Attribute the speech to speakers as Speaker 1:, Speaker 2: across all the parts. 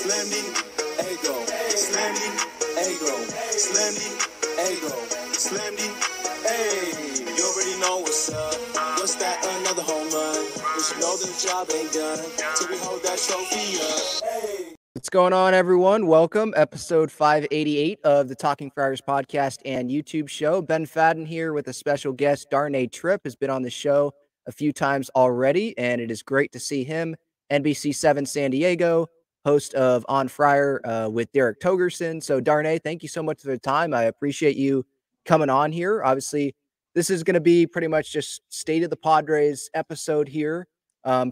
Speaker 1: Slimly, ego, Slimly, ego, Slimly, ego, Slimly, hey. You already know what's up. What's that? Another home run. But you know the job ain't done till we hold that trophy up. Hey.
Speaker 2: What's going on, everyone? Welcome, episode 588 of the Talking Friars podcast and YouTube show. Ben Fadden here with a special guest. Darnay Tripp has been on the show a few times already, and it is great to see him. NBC7 San Diego, host of On Friar with Derek Togerson. So, Darnay, thank you so much for the time. I appreciate you coming on here. Obviously, this is going to be pretty much just State of the Padres episode here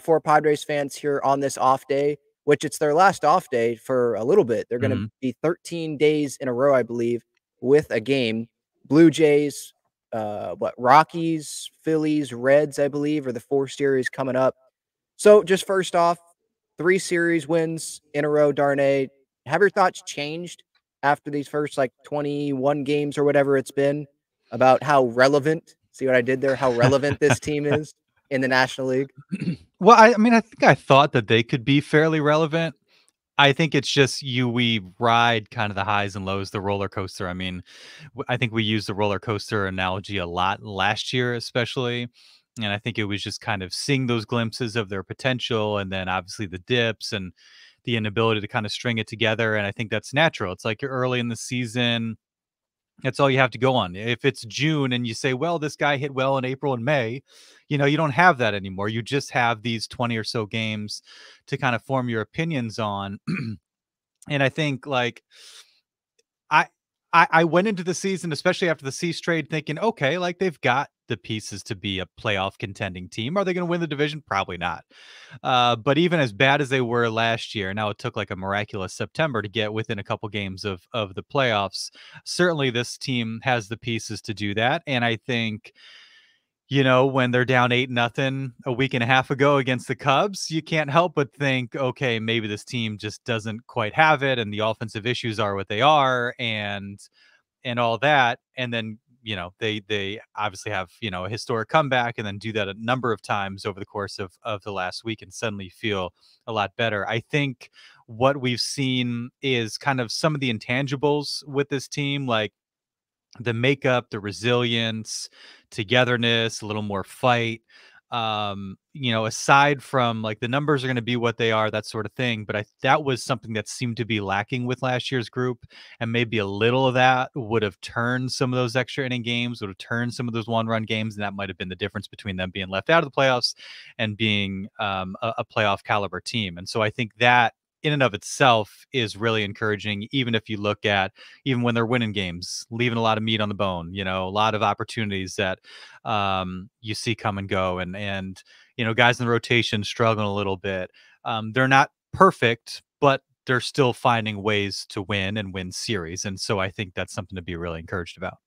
Speaker 2: for Padres fans here on this off day, which it's their last off day for a little bit. They're going to be 13 days in a row, I believe, with a game. Blue Jays, Rockies, Phillies, Reds, I believe, are the 4 series coming up. So just first off, 3 series wins in a row, Darnay. Have your thoughts changed after these first 21 games or whatever it's been about how relevant, see what I did there, how relevant this team is in the National League?
Speaker 3: Well, I think I thought that they could be fairly relevant. I think it's just we ride kind of the highs and lows, the roller coaster. I mean, I think we used the roller coaster analogy a lot last year, especially. And I think it was just kind of seeing those glimpses of their potential and then obviously the dips and the inability to kind of string it together. And I think that's natural. It's like you're early in the season. That's all you have to go on. If it's June and you say, well, this guy hit well in April and May, you don't have that anymore. You just have these 20 or so games to kind of form your opinions on. And I think I went into the season, especially after the Cease trade, thinking, okay, they've got the pieces to be a playoff contending team. Are they going to win the division? Probably not. But even as bad as they were last year, now it took a miraculous September to get within a couple games of the playoffs. Certainly this team has the pieces to do that. And I think, when they're down 8-0 a week and a half ago against the Cubs, you can't help but think, okay, maybe this team just doesn't quite have it. And the offensive issues are what they are and all that. And then, they obviously have, a historic comeback and then do that a number of times over the course of the last week and suddenly feel a lot better. I think what we've seen is kind of some of the intangibles with this team, like the makeup, the resilience, togetherness, a little more fight. Aside from the numbers are going to be what they are, that sort of thing. But that was something that seemed to be lacking with last year's group. And maybe a little of that would have turned some of those extra inning games, would have turned some of those 1-run games. And that might have been the difference between them being left out of the playoffs and being a playoff caliber team. And so I think that in and of itself is really encouraging, even if you look at even when they're winning games, leaving a lot of meat on the bone, a lot of opportunities that you see come and go and guys in the rotation struggling a little bit. They're not perfect, but they're still finding ways to win and win series. And so I think that's something to be really encouraged about.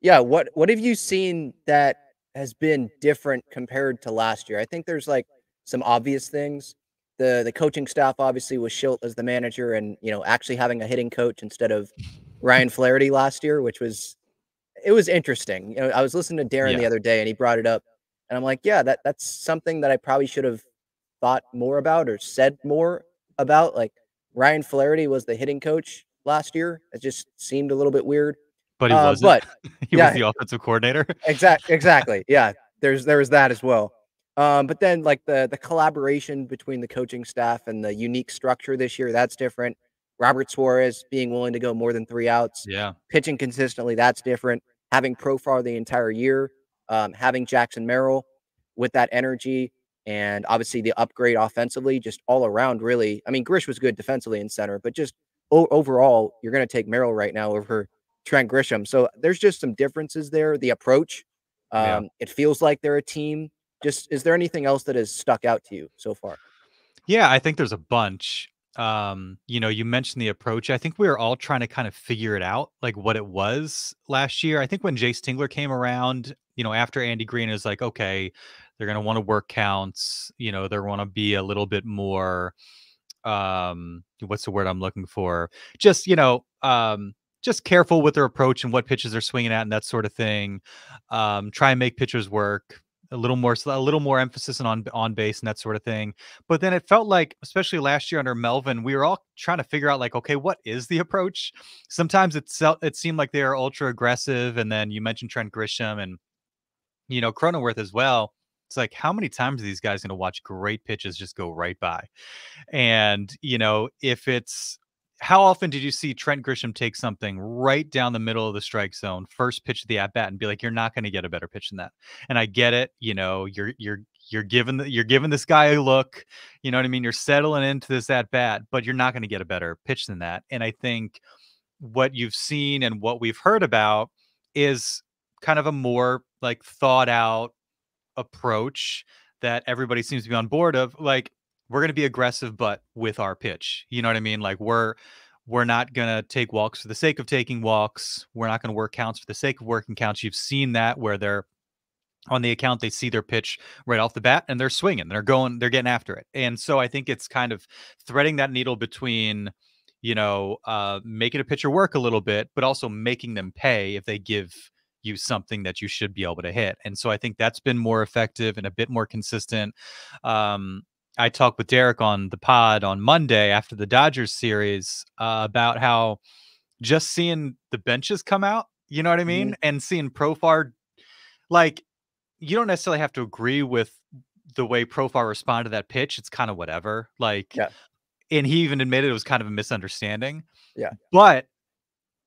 Speaker 2: Yeah. What have you seen that has been different compared to last year? I think there's some obvious things. The coaching staff obviously was Schilt as the manager and, actually having a hitting coach instead of Ryan Flaherty last year, which was interesting. I was listening to Darren the other day and he brought it up and I'm like, yeah, that's something that I probably should have thought more about or said more about. Ryan Flaherty was the hitting coach last year. It just seemed a little bit weird.
Speaker 3: But he wasn't. He was the offensive coordinator.
Speaker 2: Exactly. Yeah. There was that as well. But then the collaboration between the coaching staff and the unique structure this year, that's different. Robert Suarez being willing to go more than 3 outs, pitching consistently, that's different. Having Profar the entire year, having Jackson Merrill with that energy, and obviously the upgrade offensively, just all around really. I mean, Grish was good defensively in center, but just overall, you're going to take Merrill right now over Trent Grisham. So there's just some differences there. The approach, it feels like they're a team. Just, is there anything else that has stuck out to you so far?
Speaker 3: Yeah, I think there's a bunch. You mentioned the approach. I think we were all trying to kind of figure it out, what it was last year. I think when Jay Stingler came around, after Andy Green is like, okay, they're going to want to work counts. They want to be a little bit more, what's the word I'm looking for? Just careful with their approach and what pitches they're swinging at and that sort of thing. Try and make pitchers work. a little more emphasis on base and that sort of thing. But then it felt like, especially last year under Melvin, we were all trying to figure out like, okay, what is the approach? Sometimes it seemed like they are ultra aggressive, and then you mentioned Trent Grisham and Cronenworth as well. It's like, how many times are these guys going to watch great pitches just go right by? And, if it's how often did you see Trent Grisham take something right down the middle of the strike zone, first pitch of the at bat, and be like, you're not going to get a better pitch than that? And I get it. You're giving this guy a look, you know what I mean? You're settling into this at bat, but you're not going to get a better pitch than that. And I think what you've seen and what we've heard about is kind of a more like thought out approach that everybody seems to be on board of. Like, we're going to be aggressive, but with our pitch, you know what I mean? Like, we're not going to take walks for the sake of taking walks. We're not going to work counts for the sake of working counts. You've seen that where they're on the account, they see their pitch right off the bat and they're swinging, they're getting after it. And so I think it's kind of threading that needle between, making a pitcher work a little bit, but also making them pay if they give you something that you should be able to hit. And so I think that's been more effective and a bit more consistent. I talked with Derek on the pod on Monday after the Dodgers series about how just seeing the benches come out, you know what I mean? And seeing Profar, like, you don't necessarily have to agree with the way Profar responded to that pitch. It's kind of whatever. Like,
Speaker 2: Yeah.
Speaker 3: And he even admitted it was kind of a misunderstanding.
Speaker 2: Yeah.
Speaker 3: But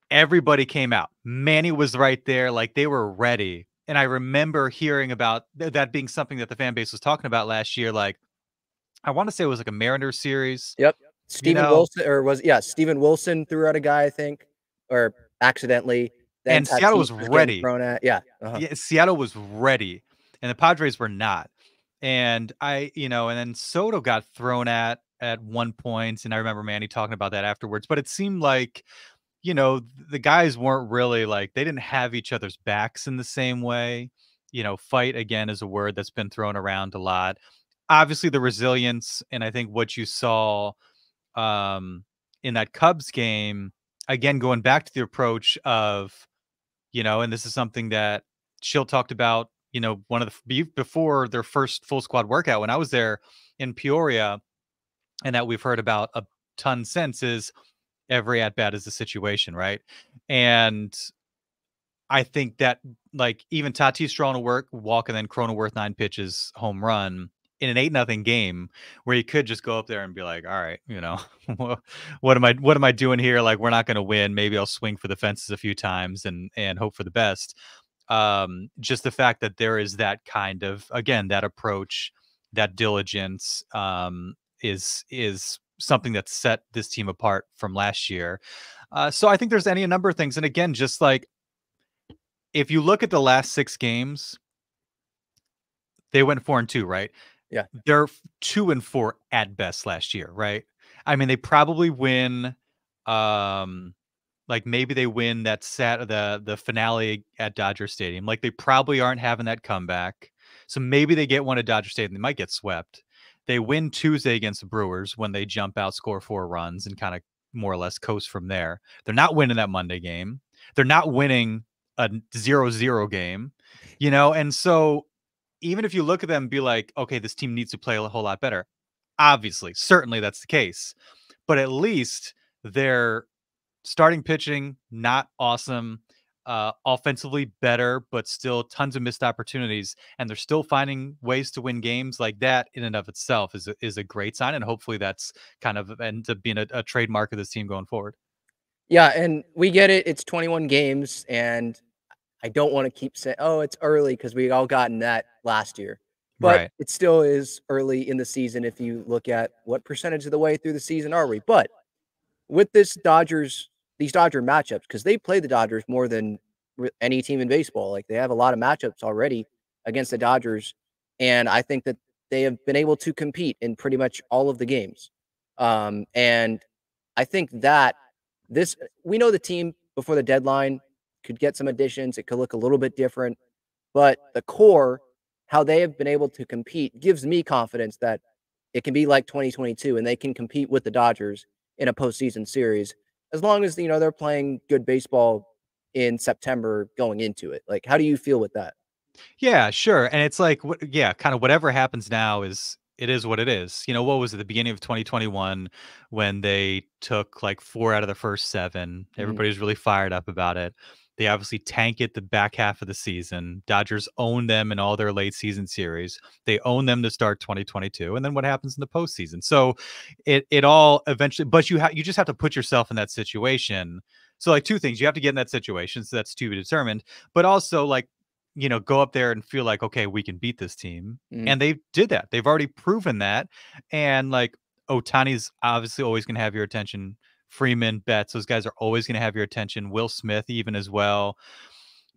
Speaker 3: everybody came out. Manny was right there. Like, they were ready. And I remember hearing about that being something that the fan base was talking about last year. Like, I want to say it was like a Mariners series.
Speaker 2: Yep. Steven Wilson threw out a guy, I think, or accidentally. Then
Speaker 3: And Seattle was ready.
Speaker 2: Thrown at. Yeah.
Speaker 3: Yeah. Seattle was ready. And the Padres were not. And and then Soto got thrown at one point. And I remember Manny talking about that afterwards. But it seemed like, the guys weren't really like, they didn't have each other's backs in the same way. Fight, again, is a word that's been thrown around a lot. Obviously, the resilience, and I think what you saw in that Cubs game, again, going back to the approach of, and this is something that Schill talked about, one of the before their first full squad workout when I was there in Peoria, and that we've heard about a ton since, is every at bat is a situation, right? And I think that, like, even Tatis throwing a walk and then Cronenworth 9 pitches, home run in an 8-0 game where he could just go up there and be like, all right, what am I doing here? Like, we're not going to win. Maybe I'll swing for the fences a few times and hope for the best. Just the fact that there is that kind of, again, that approach, that diligence, is something that set this team apart from last year. So I think there's a number of things. And again, just like, if you look at the last 6 games, they went 4-2, right?
Speaker 2: Yeah.
Speaker 3: They're 2-4 at best last year, right? I mean, they probably win, like, maybe they win that the finale at Dodger Stadium. Like, they probably aren't having that comeback. So maybe they get one at Dodger Stadium. They might get swept. They win Tuesday against the Brewers when they jump out, score 4 runs, and kind of more or less coast from there. They're not winning that Monday game. They're not winning a 0-0 game, and so even if you look at them and be like, okay, this team needs to play a whole lot better, obviously, certainly that's the case, but at least they're starting pitching not awesome, offensively better, but still tons of missed opportunities, and they're still finding ways to win games. Like, that in and of itself is a great sign, and hopefully that's kind of ends up being a trademark of this team going forward.
Speaker 2: Yeah, and we get it. It's 21 games, and I don't want to keep saying, oh, it's early, because we all gotten that last year. But
Speaker 3: Right.
Speaker 2: it still is early in the season if you look at what percentage of the way through the season are we. But with these Dodger matchups, because they play the Dodgers more than any team in baseball. Like, they have a lot of matchups already against the Dodgers, and I think that they have been able to compete in pretty much all of the games. And I think that we know the team before the deadline could get some additions. It could look a little bit different, but the core, how they have been able to compete, gives me confidence that it can be like 2022 and they can compete with the Dodgers in a postseason series, as long as, they're playing good baseball in September going into it. Like, how do you feel with that?
Speaker 3: Yeah, sure. And it's like, yeah, kind of whatever happens now it is what it is. What was it, the beginning of 2021 when they took like 4 out of the first 7?
Speaker 2: Mhm.
Speaker 3: Everybody's really fired up about it. They obviously tank it the back half of the season. Dodgers own them in all their late season series. They own them to start 2022. And then what happens in the postseason? So it all eventually, but you just have to put yourself in that situation. So like two things, you have to get in that situation. So that's to be determined, but also like, go up there and feel like, okay, we can beat this team.
Speaker 2: Mhm.
Speaker 3: And they did that. They've already proven that. And like Otani's obviously always going to have your attention. Freeman, Betts, those guys are always going to have your attention. Will Smith, even as well.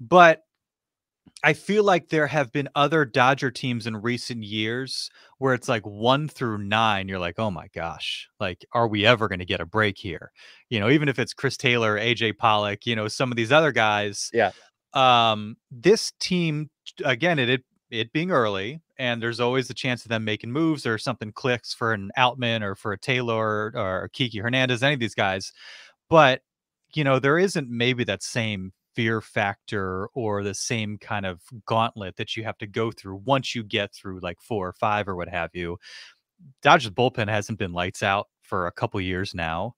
Speaker 3: But I feel like there have been other Dodger teams in recent years where it's like 1 through 9. You're like, oh my gosh, like, are we ever going to get a break here? Even if it's Chris Taylor, AJ Pollock, some of these other guys,
Speaker 2: Yeah.
Speaker 3: this team, again, it being early, and there's always the chance of them making moves or something clicks for an Outman or for a Taylor or Kiki Hernandez, any of these guys. But there isn't maybe that same fear factor or the same kind of gauntlet that you have to go through once you get through like 4 or 5 or what have you. Dodgers bullpen hasn't been lights out for a couple years now.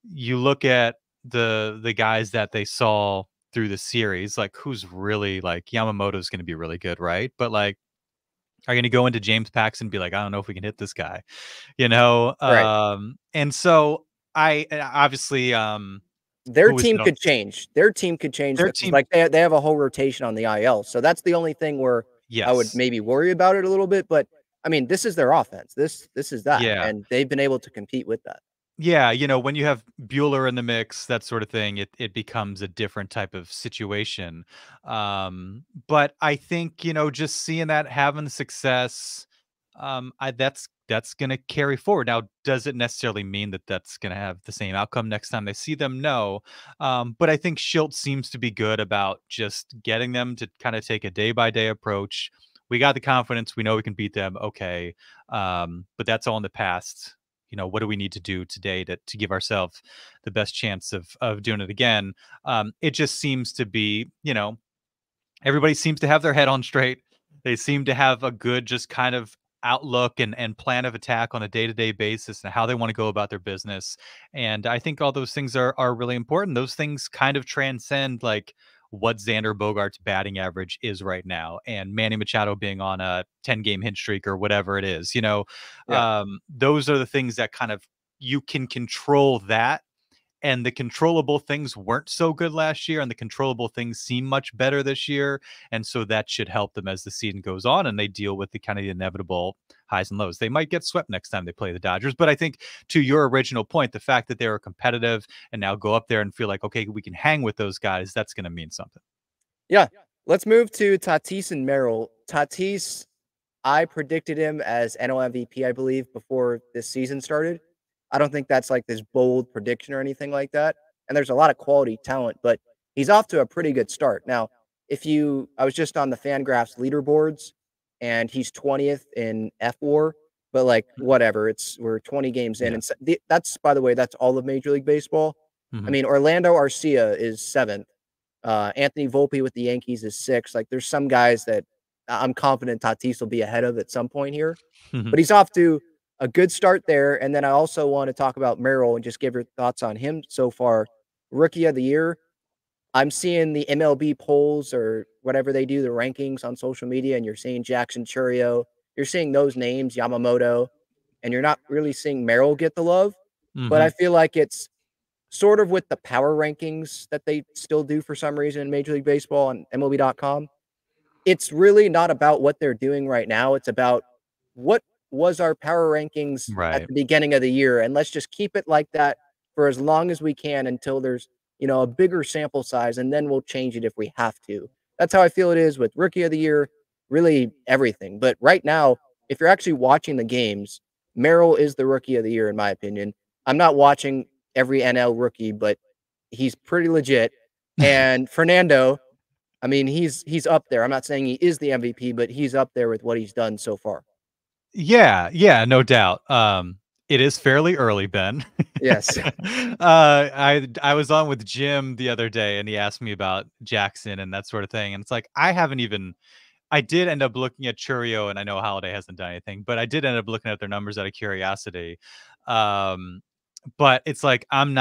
Speaker 3: You look at the guys that they saw through the series, like who's really like Yamamoto's going to be really good, right? But like, are you going to go into James Paxton and be like, I don't know if we can hit this guy,
Speaker 2: Right.
Speaker 3: And so I obviously
Speaker 2: Their
Speaker 3: who was
Speaker 2: team could change. Their team could change
Speaker 3: their
Speaker 2: because
Speaker 3: team.
Speaker 2: like they have a whole rotation on the IL. So that's the only thing where I would
Speaker 3: Yes.
Speaker 2: maybe worry about it a little bit. But I mean, this is their offense. This is that,
Speaker 3: Yeah.
Speaker 2: and they've been able to compete with that.
Speaker 3: Yeah, when you have Bueller in the mix, that sort of thing, it becomes a different type of situation. But I think, just seeing that having success, that's gonna carry forward. Now, does it necessarily mean that that's gonna have the same outcome next time they see them? No. But I think Schultz seems to be good about just getting them to kind of take a day by day approach. We got the confidence, we know we can beat them. Okay. But that's all in the past. What do we need to do today to give ourselves the best chance of doing it again? It just seems to be, everybody seems to have their head on straight. They seem to have a good just kind of outlook and plan of attack on a day-to-day basis and how they want to go about their business. And I think all those things are really important. Those things kind of transcend like what Xander Bogaerts' batting average is right now and Manny Machado being on a 10-game hit streak or whatever it is.
Speaker 2: Yeah.
Speaker 3: Those are the things that kind of you can control that, and the controllable things weren't so good last year and the controllable things seem much better this year, and so that should help them as the season goes on and they deal with the kind of the inevitable highs and lows. They might get swept next time they play the Dodgers, but I think to your original point, the fact that they were competitive and now go up there and feel like, okay, we can hang with those guys, that's going to mean something.
Speaker 2: Yeah. Let's move to Tatis and Merrill. Tatis, I predicted him as NL MVP, I believe, before this season started. I don't think that's like this bold prediction or anything like that. And there's a lot of quality talent, but he's off to a pretty good start. Now, I was just on the Fangraphs leaderboards and he's 20th in F war, but like whatever, we're 20 games in.
Speaker 3: Yeah.
Speaker 2: And that's, by the way, that's all of Major League Baseball. I
Speaker 3: Mm-hmm.
Speaker 2: mean, Orlando Arcia is 7th. Anthony Volpe with the Yankees is 6th. Like there's some guys that I'm confident Tatis will be ahead of at some point here,
Speaker 3: Mm-hmm.
Speaker 2: but he's off to a good start there. And then I also want to talk about Merrill and just give your thoughts on him so far. Rookie of the year. I'm seeing the MLB polls or whatever they do, the rankings on social media, and you're seeing Jackson Churio. You're seeing those names, Yamamoto, and you're not really seeing Merrill get the love. But
Speaker 3: Mm-hmm.
Speaker 2: I feel like it's sort of with the power rankings that they still do for some reason in Major League Baseball on MLB.com. It's really not about what they're doing right now. It's about what was our power rankings at
Speaker 3: Right.
Speaker 2: the beginning of the year, and let's just keep it like that for as long as we can until there's, a bigger sample size, and then we'll change it if we have to. That's how I feel it is with rookie of the year, really everything. But right now, if you're actually watching the games, Merrill is the rookie of the year, in my opinion. I'm not watching every NL rookie, but he's pretty legit. And Fernando, I mean, he's up there. I'm not saying he is the MVP, but he's up there with what he's done so far.
Speaker 3: Yeah, no doubt. It is fairly early, Ben.
Speaker 2: Yes.
Speaker 3: I was on with Jim the other day, and he asked me about Jackson and that sort of thing, and it's like I haven't even I did end up looking at Churio, and I know Holiday hasn't done anything, but I did end up looking at their numbers out of curiosity. Um, but it's like I'm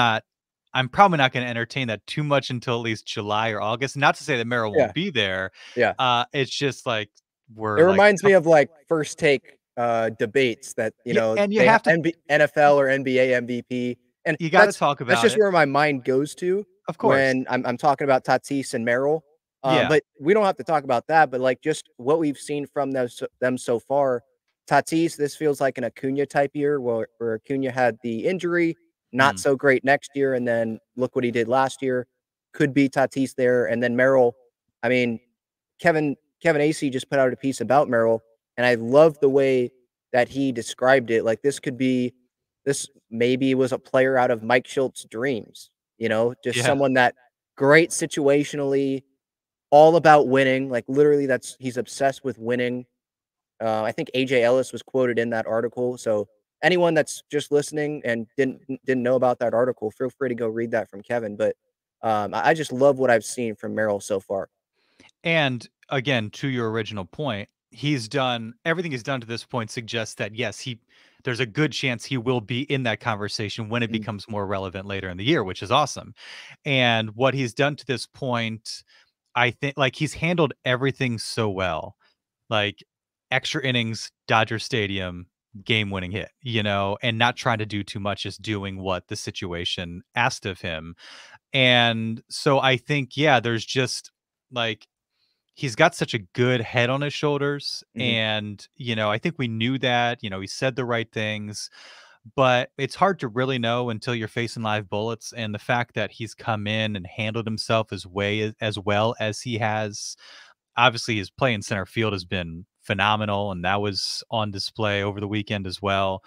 Speaker 3: probably not going to entertain that too much until at least July or August. Not to say that Merrill
Speaker 2: Yeah,
Speaker 3: won't be there.
Speaker 2: yeah.
Speaker 3: It's just like
Speaker 2: It
Speaker 3: we're like
Speaker 2: reminds me of, like, First Take, debates that,
Speaker 3: yeah, and you
Speaker 2: they
Speaker 3: have to
Speaker 2: NFL or NBA MVP, and
Speaker 3: you got to talk
Speaker 2: that's
Speaker 3: about
Speaker 2: just
Speaker 3: it,
Speaker 2: where my mind goes to
Speaker 3: of course.
Speaker 2: when I'm talking about Tatis and Merrill,
Speaker 3: Yeah.
Speaker 2: but we don't have to talk about that, but, like, just what we've seen from them so far. Tatis, this feels like an Acuna type year where Acuna had the injury, not
Speaker 3: Mm,
Speaker 2: so great next year, and then look what he did last year. Could be Tatis there, and then Merrill, I mean, Kevin Acee just put out a piece about Merrill, and I love the way that he described it. Like this maybe was a player out of Mike Schultz's dreams, just
Speaker 3: yeah.
Speaker 2: someone that great situationally, all about winning. Like literally, he's obsessed with winning. I think AJ Ellis was quoted in that article. So anyone that's just listening and didn't know about that article, feel free to go read that from Kevin. But I just love what I've seen from Merrill so far.
Speaker 3: And again, to your original point, he's done everything he's done to this point suggests that yes, there's a good chance he will be in that conversation when it
Speaker 2: Mhm,
Speaker 3: becomes more relevant later in the year, which is awesome. And what he's done to this point, I think like he's handled everything so well. Like extra innings, Dodger Stadium, game winning hit, and not trying to do too much, just doing what the situation asked of him. And so I think, yeah, there's just like he's got such a good head on his shoulders.
Speaker 2: mhm.
Speaker 3: And, I think we knew that, he said the right things, but it's hard to really know until you're facing live bullets. And the fact that he's come in and handled himself as well as he has, obviously his play in center field has been phenomenal. And that was on display over the weekend as well.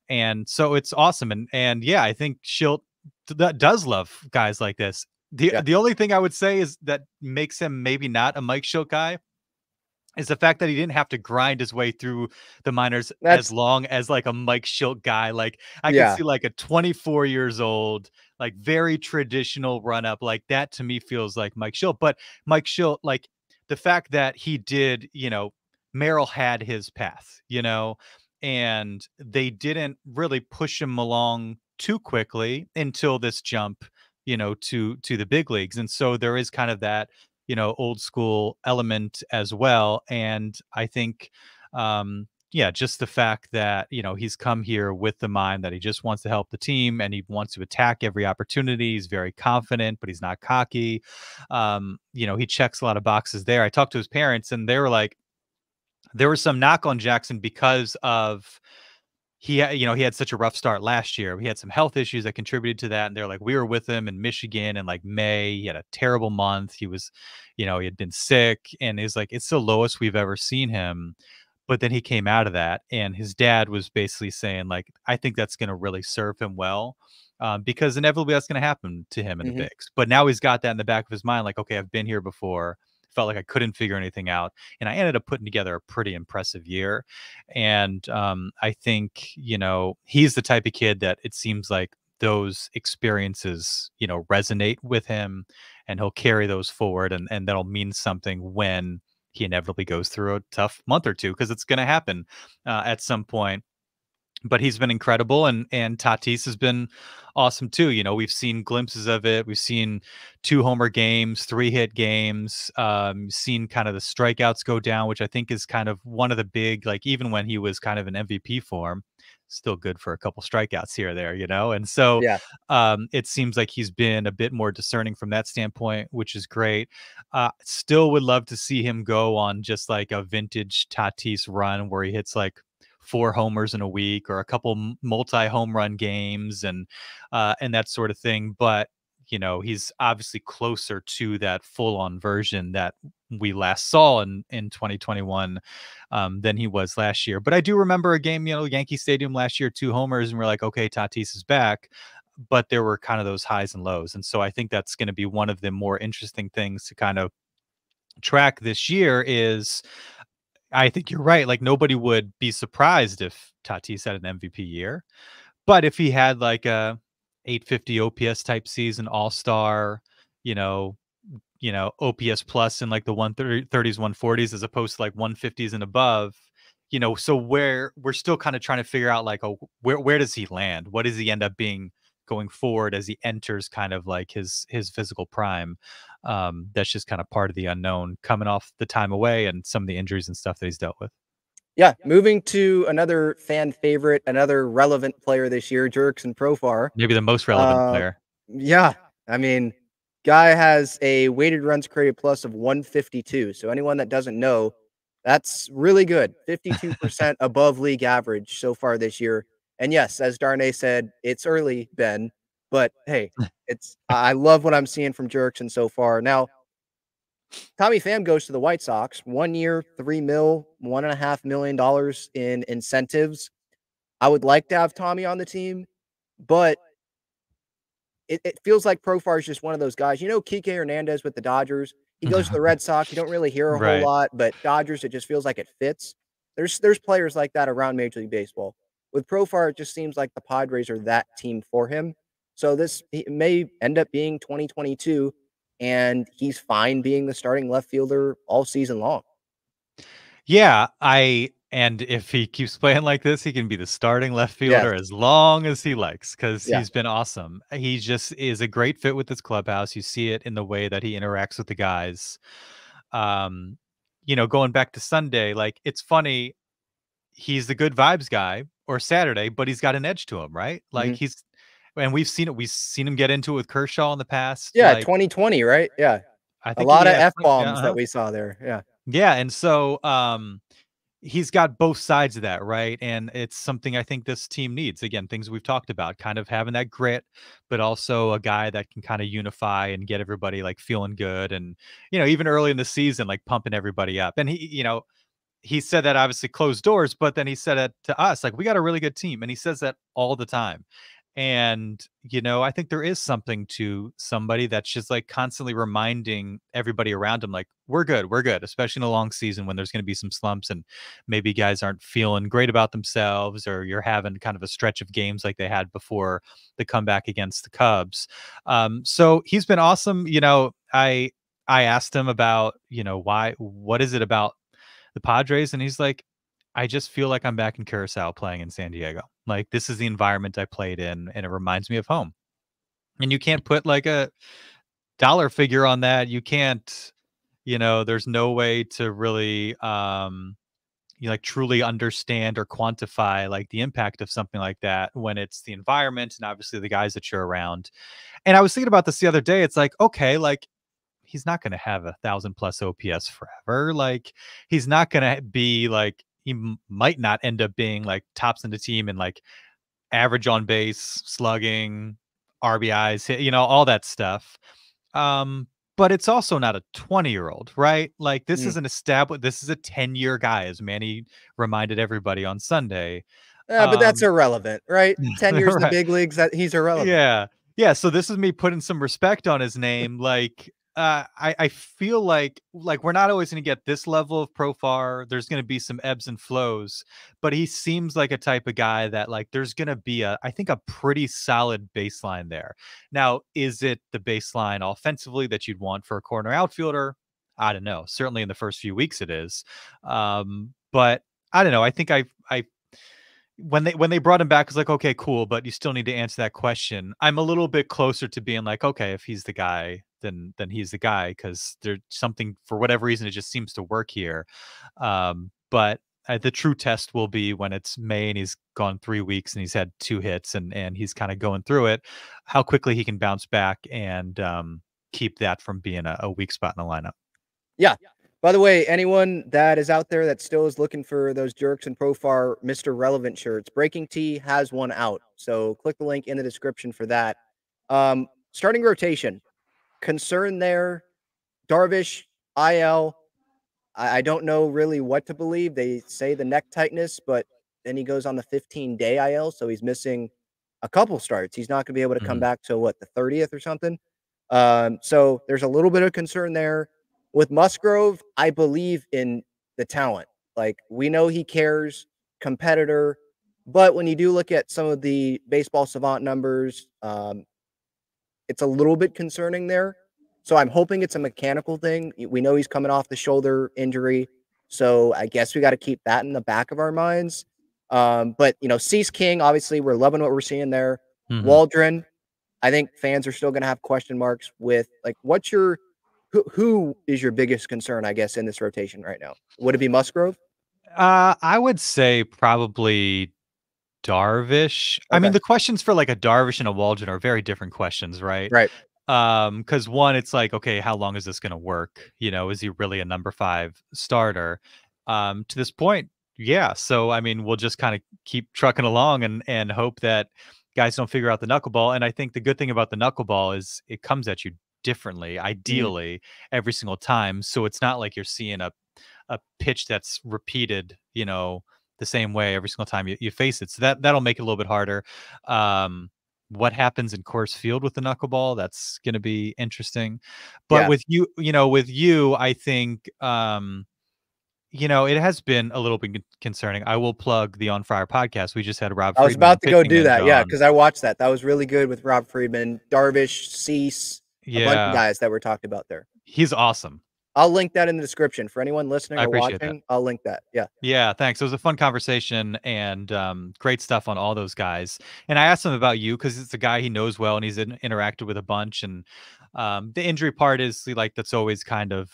Speaker 3: And so it's awesome. And yeah, I think Schilt that does love guys like this. The
Speaker 2: Yeah.
Speaker 3: the only thing I would say is that makes him maybe not a Mike Schilt guy is the fact that he didn't have to grind his way through the minors as
Speaker 2: That's
Speaker 3: long as like a Mike Schilt guy. Like I could
Speaker 2: yeah.
Speaker 3: see like a 24 years old, like very traditional run up. Like that to me feels like Mike Schilt. But Mike Schilt, like the fact that he did, Merrill had his path, and they didn't really push him along too quickly until this jump, to the big leagues. And so there is kind of that old school element as well. And I think, yeah, just the fact that, he's come here with the mind that he just wants to help the team and he wants to attack every opportunity. He's very confident, but he's not cocky. He checks a lot of boxes there. I talked to his parents and they were like, there was some knock on Jackson because of he had such a rough start last year. He had some health issues that contributed to that. And they're like, we were with him in Michigan in like May. He had a terrible month. He was, he had been sick and he's like, it's the lowest we've ever seen him. But then he came out of that and his dad was basically saying like, I think that's going to really serve him well. Because inevitably that's going to happen to him in the
Speaker 2: Mhm.
Speaker 3: bigs. But now he's got that in the back of his mind, like, okay, I've been here before. Felt like I couldn't figure anything out. And I ended up putting together a pretty impressive year. And I think, he's the type of kid that it seems like those experiences, resonate with him and he'll carry those forward and that'll mean something when he inevitably goes through a tough month or two because it's going to happen at some point. But he's been incredible and Tatis has been awesome too. We've seen glimpses of it. We've seen 2 homer games, 3 hit games, seen kind of the strikeouts go down, which I think is kind of one of the big, like even when he was kind of in MVP form, still good for a couple strikeouts here or there, And so
Speaker 2: Yeah.
Speaker 3: it seems like he's been a bit more discerning from that standpoint, which is great. Still would love to see him go on just like a vintage Tatis run where he hits like 4 homers in a week or a couple multi-home run games and that sort of thing. But he's obviously closer to that full-on version that we last saw in 2021 than he was last year. But I do remember a game, Yankee Stadium last year, 2 homers, and we're like, okay, Tatis is back. But there were kind of those highs and lows. And so I think that's going to be one of the more interesting things to kind of track this year is I think you're right. Like nobody would be surprised if Tatis had an MVP year, but if he had like a 850 OPS type season, all star, you know, OPS plus in like the 130s, 140s as opposed to like 150s and above. So we're still kind of trying to figure out like, oh, where does he land? What does he end up being going forward as he enters kind of like his physical prime? That's just kind of part of the unknown coming off the time away and some of the injuries and stuff that he's dealt with.
Speaker 2: Yeah, moving to another fan favorite, another relevant player this year, Jurickson Profar.
Speaker 3: Maybe the most relevant
Speaker 2: Uh,
Speaker 3: player.
Speaker 2: yeah, I mean, guy has a weighted runs created plus of 152. So anyone that doesn't know, that's really good. 52% above league average so far this year. And yes, as Darnay said, it's early, Ben, but hey, I love what I'm seeing from Jurickson so far. Now, Tommy Pham goes to the White Sox, 1 year, 3 mil, $1.5 million in incentives. I would like to have Tommy on the team, but it feels like Profar is just one of those guys. Kike Hernandez with the Dodgers. He goes to the Red Sox. You don't really hear a whole
Speaker 3: Right.
Speaker 2: lot, but Dodgers, it just feels like it fits. There's players like that around Major League Baseball. With Profar, it just seems like the Padres are that team for him. So this may end up being 2022, and he's fine being the starting left fielder all season long.
Speaker 3: Yeah, and if he keeps playing like this, he can be the starting left
Speaker 2: Yes.
Speaker 3: fielder as long as he likes because
Speaker 2: Yeah.
Speaker 3: he's been awesome. He just is a great fit with this clubhouse. You see it in the way that he interacts with the guys. Um, going back to Sunday, like it's funny, he's the good vibes guy or Saturday, but he's got an edge to him, right? Like
Speaker 2: Mhm.
Speaker 3: and we've seen it. We've seen him get into it with Kershaw in the past.
Speaker 2: Yeah,
Speaker 3: Like
Speaker 2: 2020, right? Yeah.
Speaker 3: I
Speaker 2: A
Speaker 3: think
Speaker 2: lot of
Speaker 3: yeah,
Speaker 2: F-bombs that we saw there. Yeah.
Speaker 3: yeah, and so he's got both sides of that, right? And it's something I think this team needs. Again, things we've talked about, kind of having that grit, but also a guy that can kind of unify and get everybody like feeling good. And, even early in the season, like pumping everybody up. And he said that obviously closed doors, but then he said it to us, like, we got a really good team. And he says that all the time. And, I think there is something to somebody that's just like constantly reminding everybody around him, like, we're good, especially in a long season when there's going to be some slumps and maybe guys aren't feeling great about themselves, or you're having kind of a stretch of games like they had before the comeback against the Cubs. So he's been awesome. I asked him about, what is it about the Padres? And he's like, I just feel like I'm back in Curacao playing in San Diego. Like this is the environment I played in, and it reminds me of home. And you can't put like a dollar figure on that. You can't, there's no way to really like truly understand or quantify like the impact of something like that when it's the environment and obviously the guys that you're around. And I was thinking about this the other day. It's like, okay, like he's not going to have 1,000+ OPS forever. Like he's not going to be like, might not end up being like tops in the team and like average on base, slugging, RBIs, all that stuff. But it's also not a 20-year-old, right? Like this is
Speaker 2: Mhm.
Speaker 3: an established, this is a 10-year guy, as Manny reminded everybody on Sunday.
Speaker 2: But that's irrelevant, right? 10 years in the
Speaker 3: Right.
Speaker 2: big leagues, that he's irrelevant.
Speaker 3: Yeah. Yeah, so this is me putting some respect on his name. Like, I feel like we're not always gonna get this level of Profar. There's gonna be some ebbs and flows, but he seems like a type of guy that like there's gonna be I think a pretty solid baseline there. Now, is it the baseline offensively that you'd want for a corner outfielder? I don't know. Certainly in the first few weeks it is. But I don't know. I think I when they brought him back, it's like, okay, cool, but you still need to answer that question. I'm a little bit closer to being like, okay, if he's the guy, then he's the guy, because there's something for whatever reason it just seems to work here. But the true test will be when it's May and he's gone 3 weeks and he's had 2 hits and he's kind of going through it, how quickly he can bounce back and keep that from being a weak spot in the lineup.
Speaker 2: Yeah. By the way, anyone that is out there that still is looking for those Jurickson Profar Mr. Relevant shirts, Breaking Tea has one out. So click the link in the description for that. Starting rotation, concern there. Darvish, IL. I don't know really what to believe. They say the neck tightness, but then he goes on the 15-day IL, so he's missing a couple starts. He's not going to be able to come
Speaker 3: Mhm.
Speaker 2: back to the 30th or something. So there's a little bit of concern there. With Musgrove, I believe in the talent. Like we know he cares, competitor, but when you do look at some of the baseball savant numbers, it's a little bit concerning there. So I'm hoping it's a mechanical thing. We know he's coming off the shoulder injury, so I guess we got to keep that in the back of our minds. But Cease King, obviously, we're loving what we're seeing there.
Speaker 3: Mhm.
Speaker 2: Waldron, I think fans are still going to have question marks with like, who is your biggest concern? I guess in this rotation right now, would it be Musgrove?
Speaker 3: I would say probably Darvish. I mean,
Speaker 2: Okay,
Speaker 3: the questions for like a Darvish and a Waldron are very different questions, right?
Speaker 2: right.
Speaker 3: Because one, it's like, okay, how long is this going to work? Is he really a number 5 starter? To this point, yeah. So I mean, we'll just kind of keep trucking along and hope that guys don't figure out the knuckleball. And I think the good thing about the knuckleball is it comes at you differently,
Speaker 2: Mhm.
Speaker 3: ideally, every single time. So it's not like you're seeing a pitch that's repeated, the same way every single time you face it. So that'll make it a little bit harder. What happens in course field with the knuckleball? That's going to be interesting. But
Speaker 2: Yeah,
Speaker 3: with you, I think, it has been a little bit concerning. I will plug the On Fire podcast. We just had Rob
Speaker 2: I was
Speaker 3: Friedman, the
Speaker 2: about to go
Speaker 3: pitching
Speaker 2: do
Speaker 3: ninja,
Speaker 2: that. Yeah,
Speaker 3: on.
Speaker 2: because I watched that. That was really good with Rob Friedman, Darvish, Cease, a bunch of
Speaker 3: Yeah,
Speaker 2: guys that were talked about there.
Speaker 3: he's awesome.
Speaker 2: I'll link that in the description for anyone listening
Speaker 3: I
Speaker 2: or
Speaker 3: appreciate that.
Speaker 2: watching. I'll link that. Yeah,
Speaker 3: Yeah, thanks. It was a fun conversation and great stuff on all those guys. And I asked him about you because it's a guy he knows well and he's interacted with a bunch. And the injury part is like that's always kind of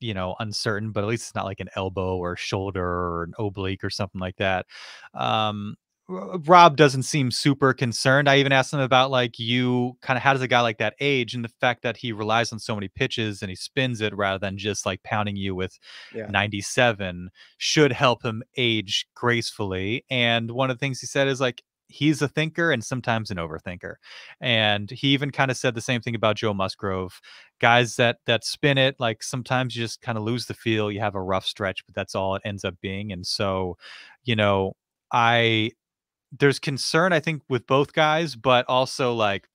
Speaker 3: uncertain, but at least it's not like an elbow or shoulder or an oblique or something like that. Um, Rob doesn't seem super concerned. I even asked him about like you kind of how does a guy like that age and the fact that he relies on so many pitches and he spins it rather than just like pounding you with
Speaker 2: yeah,
Speaker 3: 97 should help him age gracefully. And one of the things he said is like, he's a thinker and sometimes an overthinker. And he even kind of said the same thing about Joe Musgrove. Guys that spin it, like sometimes you just kind of lose the feel. You have a rough stretch, but that's all it ends up being. And so, you know, I there's concern, I think, with both guys, but also like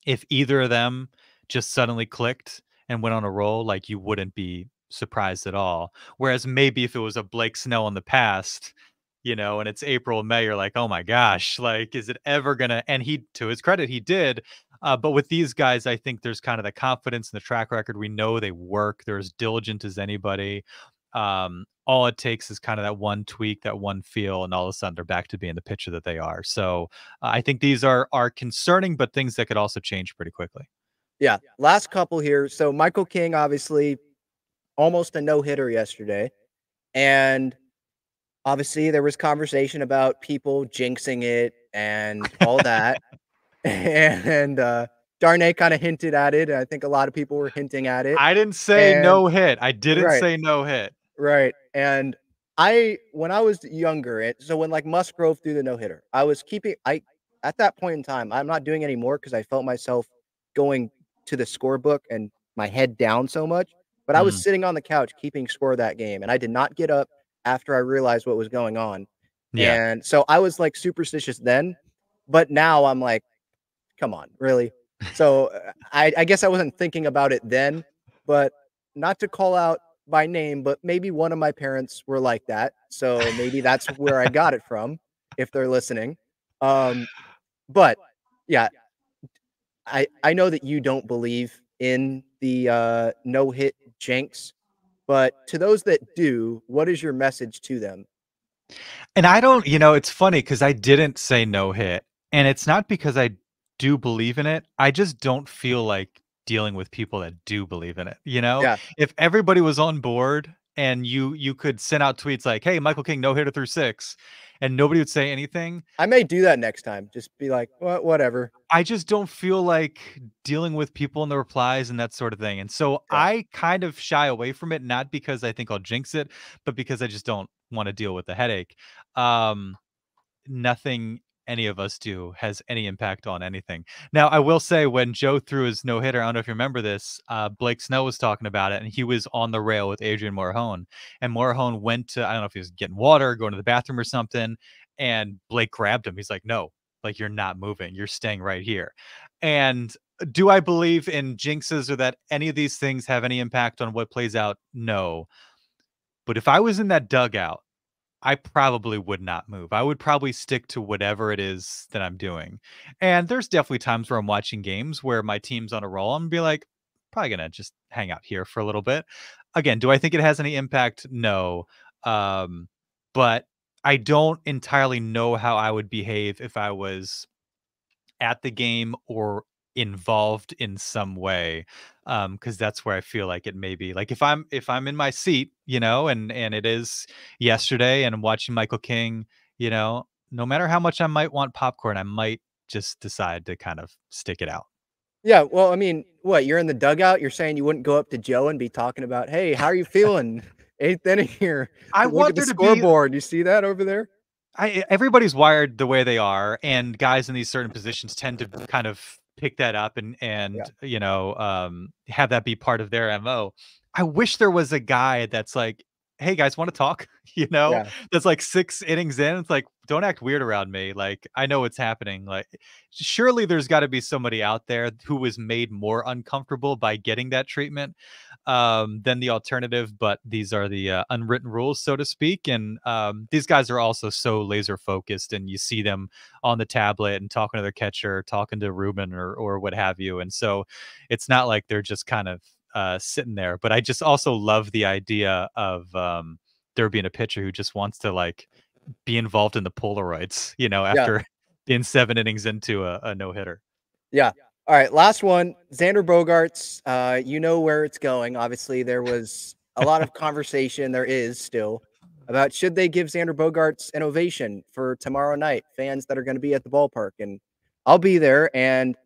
Speaker 3: if either of them just suddenly clicked and went on a roll, like you wouldn't be surprised at all. Whereas maybe if it was a Blake Snell in the past, and it's April, May, you're like, oh my gosh, like, is it ever gonna? And he, to his credit, he did. But with these guys, I think there's kind of the confidence in the track record. We know they work. They're as diligent as anybody. All it takes is kind of that one tweak, that one feel, and all of a sudden they're back to being the pitcher that they are. So I think these are concerning, but things that could also change pretty quickly.
Speaker 2: yeah. Last couple here. So Michael King, obviously, almost a no hitter yesterday, and obviously there was conversation about people jinxing it and all that. And Darnay kind of hinted at it. I think a lot of people were hinting at it.
Speaker 3: I didn't say
Speaker 2: And
Speaker 3: no hit. I didn't
Speaker 2: right,
Speaker 3: say no hit.
Speaker 2: right. And when I was younger, so when like Musgrove threw the no hitter, I was keeping, at that point in time, I'm not doing anymore because I felt myself going to the scorebook and my head down so much. But I was
Speaker 3: Mm,
Speaker 2: sitting on the couch keeping score of that game. And I did not get up after I realized what was going on.
Speaker 3: yeah.
Speaker 2: And so I was like superstitious then. But now I'm like, come on, really? So I guess I wasn't thinking about it then, but not to call out by name, but maybe one of my parents were like that. So maybe that's where I got it from, if they're listening. Um, but yeah, I know that you don't believe in the no hit jinx, but to those that do, what is your message to them?
Speaker 3: And I don't, it's funny because I didn't say no hit. And it's not because I do believe in it. I just don't feel like dealing with people that do believe in it.
Speaker 2: Yeah,
Speaker 3: If everybody was on board and you could send out tweets like, hey, Michael King, no hitter through 6, and nobody would say anything.
Speaker 2: I may do that next time. Just be like, whatever.
Speaker 3: I just don't feel like dealing with people in the replies and that sort of thing. And so
Speaker 2: Yeah.
Speaker 3: I kind of shy away from it, not because I think I'll jinx it, but because I just don't want to deal with the headache. Um, Nothing any of us do has any impact on anything. Now, I will say when Joe threw his no hitter, I don't know if you remember this, Blake Snell was talking about it and he was on the rail with Adrian Morahone. And Morahone went to, I don't know if he was getting water, going to the bathroom or something. And Blake grabbed him. He's like, no, like you're not moving. You're staying right here. And do I believe in jinxes or that any of these things have any impact on what plays out? No. But if I was in that dugout, I probably would not move. I would probably stick to whatever it is that I'm doing. And there's definitely times where I'm watching games where my team's on a roll and be like, probably going to just hang out here for a little bit. Again, do I think it has any impact? No. But I don't entirely know how I would behave if I was at the game or involved in some way, because that's where I feel like it may be. Like if I'm in my seat, and it is yesterday and I'm watching Michael King, no matter how much I might want popcorn, I might just decide to kind of stick it out.
Speaker 2: Yeah, well, I mean, what, you're in the dugout, you're saying you wouldn't go up to Joe and be talking about, "Hey, how are you feeling? 8th inning here.
Speaker 3: I
Speaker 2: Look
Speaker 3: want
Speaker 2: at the
Speaker 3: there to be
Speaker 2: scoreboard. You see that over there?"
Speaker 3: everybody's wired the way they are, and guys in these certain positions tend to kind of pick that up and
Speaker 2: Yeah,
Speaker 3: have that be part of their MO. I wish there was a guy that's like, "Hey guys, want to talk?"
Speaker 2: yeah,
Speaker 3: That's like 6 innings in. It's like, don't act weird around me. Like, I know what's happening. Like, surely there's got to be somebody out there who was made more uncomfortable by getting that treatment than the alternative. But these are the unwritten rules, so to speak. And these guys are also so laser focused, and you see them on the tablet and talking to their catcher, talking to Ruben or what have you. And so it's not like they're just kind of sitting there. But I just also love the idea of there being a pitcher who just wants to like be involved in the Polaroids,
Speaker 2: yeah,
Speaker 3: after being 7 innings into a no hitter.
Speaker 2: yeah. All right, last one, Xander Bogaerts, you know where it's going. Obviously, there was a lot of conversation, there is still, about should they give Xander Bogaerts an ovation for tomorrow night, fans that are gonna be at the ballpark, and I'll be there, and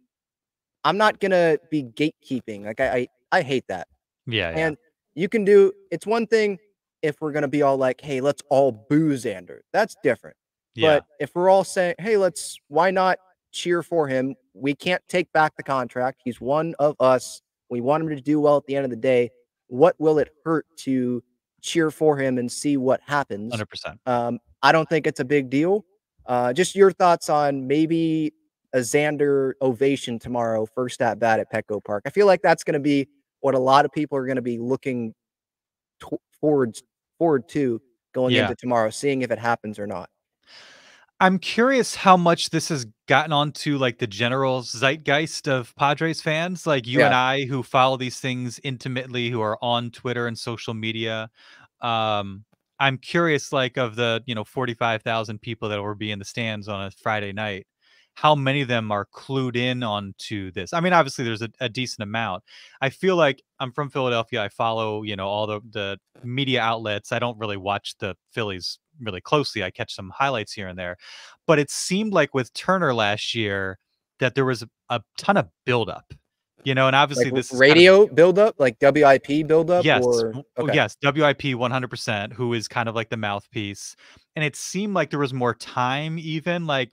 Speaker 2: I'm not gonna be gatekeeping, like, I hate that.
Speaker 3: Yeah, yeah,
Speaker 2: And you can do it's one thing if we're gonna be all like, "Hey, let's all boo Xander." That's different.
Speaker 3: yeah.
Speaker 2: But if we're all saying, "Hey, let's why not cheer for him? We can't take back the contract. He's one of us. We want him to do well at the end of the day. What will it hurt to cheer for him and see what happens?"
Speaker 3: 100%.
Speaker 2: I don't think it's a big deal. Just your thoughts on maybe a Xander ovation tomorrow, first at bat at Petco Park. I feel like that's gonna be what a lot of people are gonna be looking to forwards forward to going
Speaker 3: Yeah.
Speaker 2: into tomorrow, seeing if it happens or not.
Speaker 3: I'm curious how much this has gotten onto like the general zeitgeist of Padres fans, like you and
Speaker 2: Yeah,
Speaker 3: I, who follow these things intimately, who are on Twitter and social media. Um, I'm curious, like of the 45,000 people that will be in the stands on a Friday night, how many of them are clued in onto this? I mean, obviously there's a decent amount. I feel like I'm from Philadelphia. I follow, all the media outlets. I don't really watch the Phillies really closely. I catch some highlights here and there. But it seemed like with Turner last year that there was a ton of buildup, and
Speaker 2: like
Speaker 3: obviously this is kind of
Speaker 2: radio buildup, like WIP buildup,
Speaker 3: yes,
Speaker 2: or okay,
Speaker 3: yes, WIP 100%, who is kind of like the mouthpiece. And it seemed like there was more time, even like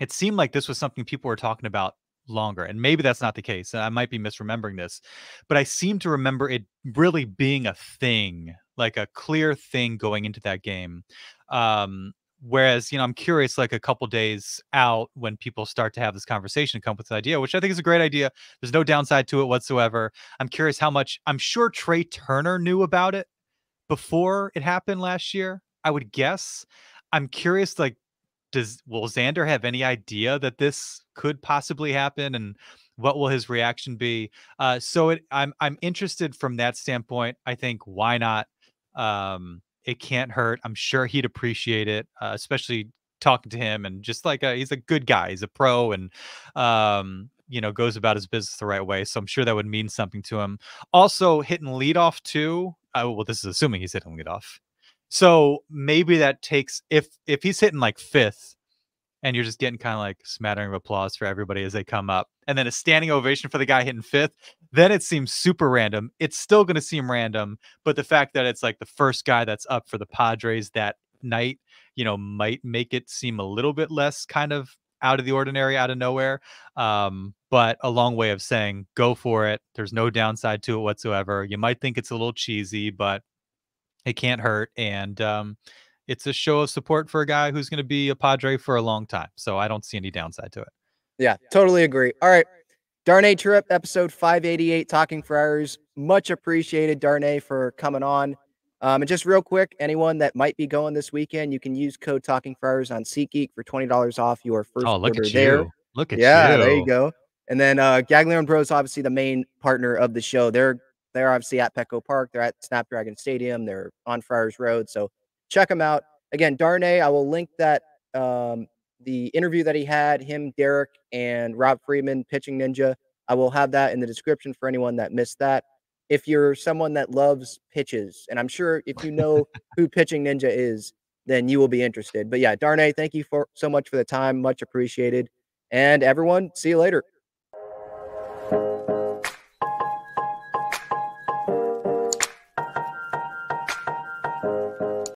Speaker 3: it seemed like this was something people were talking about longer, and maybe that's not the case, and I might be misremembering this, but I seem to remember it really being a thing, like a clear thing going into that game. Whereas, I'm curious, like a couple days out when people start to have this conversation, come with this idea, which I think is a great idea. There's no downside to it whatsoever. I'm curious how much I'm sure Trey Turner knew about it before it happened last year, I would guess. I'm curious, like, will Xander have any idea that this could possibly happen, and what will his reaction be? I'm interested from that standpoint. I think why not? It can't hurt. I'm sure he'd appreciate it, especially talking to him and just like he's a good guy. He's a pro and goes about his business the right way. So I'm sure that would mean something to him. Also hitting leadoff too. Well, this is assuming he's hitting leadoff. So maybe that takes if he's hitting like fifth and you're just getting kind of like smattering of applause for everybody as they come up, and then a standing ovation for the guy hitting fifth, then it seems super random. It's still going to seem random, but the fact that it's like the first guy that's up for the Padres that night, might make it seem a little bit less kind of out of the ordinary, out of nowhere. But a long way of saying go for it. There's no downside to it whatsoever. You might think it's a little cheesy, but it can't hurt, and it's a show of support for a guy who's going to be a Padre for a long time. So I don't see any downside to it.
Speaker 2: yeah, totally agree. All right, Darnay Tripp, episode 588, Talking Friars. Much appreciated, Darnay, for coming on. And just real quick, anyone that might be going this weekend, you can use code Talking Friars on SeatGeek for $20 off your first
Speaker 3: Oh, look
Speaker 2: order
Speaker 3: at
Speaker 2: there.
Speaker 3: you. Look at
Speaker 2: Yeah, there you
Speaker 3: you.
Speaker 2: go. And then Gaglione Bros, obviously the main partner of the show. They're obviously at Petco Park. They're at Snapdragon Stadium. They're on Friars Road. So check them out. Again, Darnay, I will link that the interview that he had, him, Derek, and Rob Freeman, Pitching Ninja. I will have that in the description for anyone that missed that. If you're someone that loves pitches, and I'm sure if you know who Pitching Ninja is, then you will be interested. But yeah, Darnay, thank you so much for the time. Much appreciated. And everyone, see you later.